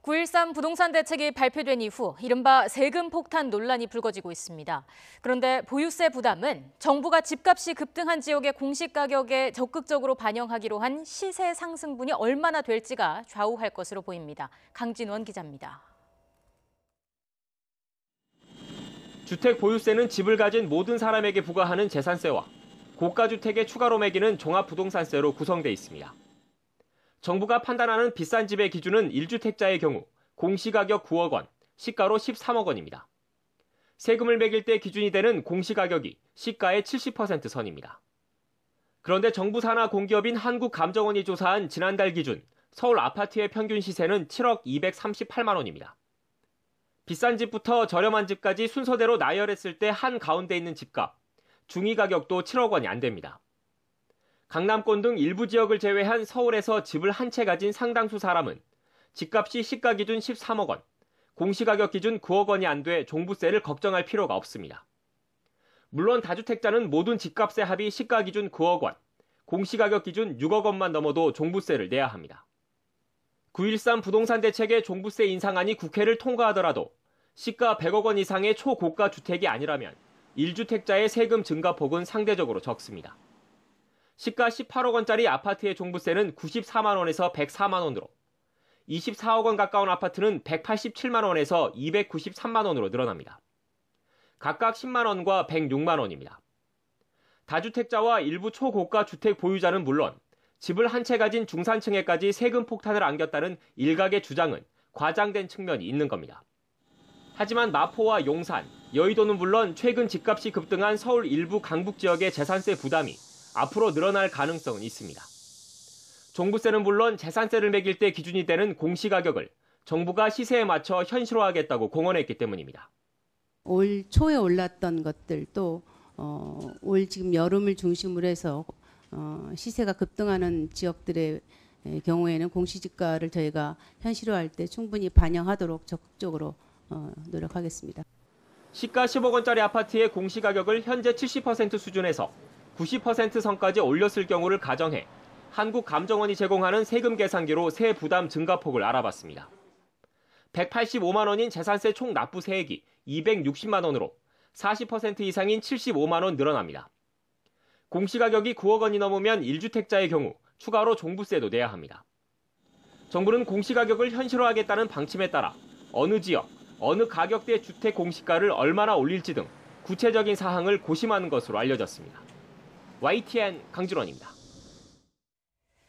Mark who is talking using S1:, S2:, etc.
S1: 9.13 부동산 대책이 발표된 이후 이른바 세금 폭탄 논란이 불거지고 있습니다. 그런데 보유세 부담은 정부가 집값이 급등한 지역의 공시가격에 적극적으로 반영하기로 한 시세 상승분이 얼마나 될지가 좌우할 것으로 보입니다. 강진원 기자입니다.
S2: 주택 보유세는 집을 가진 모든 사람에게 부과하는 재산세와 고가주택에 추가로 매기는 종합부동산세로 구성돼 있습니다. 정부가 판단하는 비싼 집의 기준은 1주택자의 경우 공시가격 9억 원, 시가로 13억 원입니다. 세금을 매길 때 기준이 되는 공시가격이 시가의 70% 선입니다. 그런데 정부 산하 공기업인 한국감정원이 조사한 지난달 기준 서울 아파트의 평균 시세는 7억 238만 원입니다. 비싼 집부터 저렴한 집까지 순서대로 나열했을 때 한가운데 있는 집값, 중위 가격도 7억 원이 안 됩니다. 강남권 등 일부 지역을 제외한 서울에서 집을 한 채 가진 상당수 사람은 집값이 시가 기준 13억 원, 공시가격 기준 9억 원이 안 돼 종부세를 걱정할 필요가 없습니다. 물론 다주택자는 모든 집값의 합이 시가 기준 9억 원, 공시가격 기준 6억 원만 넘어도 종부세를 내야 합니다. 9.13 부동산 대책의 종부세 인상안이 국회를 통과하더라도 시가 100억 원 이상의 초고가 주택이 아니라면 1주택자의 세금 증가폭은 상대적으로 적습니다. 시가 18억 원짜리 아파트의 종부세는 94만 원에서 104만 원으로 24억 원 가까운 아파트는 187만 원에서 293만 원으로 늘어납니다. 각각 10만 원과 106만 원입니다. 다주택자와 일부 초고가 주택 보유자는 물론 집을 한 채 가진 중산층에까지 세금 폭탄을 안겼다는 일각의 주장은 과장된 측면이 있는 겁니다. 하지만 마포와 용산, 여의도는 물론 최근 집값이 급등한 서울 일부 강북 지역의 재산세 부담이 앞으로 늘어날 가능성은 있습니다. 종부세는 물론 재산세를 매길 때 기준이 되는 공시가격을 정부가 시세에 맞춰 현실화하겠다고 공언했기 때문입니다.
S3: 올 초에 올랐던 것들도 올 지금 여름을 중심으로 해서 시세가 급등하는 지역들의 경우에는 공시지가를 저희가 현실화할 때 충분히 반영하도록 적극적으로 노력하겠습니다.
S2: 시가 10억 원짜리 아파트의 공시가격을 현재 70% 수준에서 90% 선까지 올렸을 경우를 가정해 한국감정원이 제공하는 세금 계산기로 세 부담 증가폭을 알아봤습니다. 185만 원인 재산세 총 납부 세액이 260만 원으로 40% 이상인 75만 원 늘어납니다. 공시가격이 9억 원이 넘으면 1주택자의 경우 추가로 종부세도 내야 합니다. 정부는 공시가격을 현실화하겠다는 방침에 따라 어느 지역, 어느 가격대 주택 공시가를 얼마나 올릴지 등 구체적인 사항을 고심하는 것으로 알려졌습니다. YTN 강진원입니다.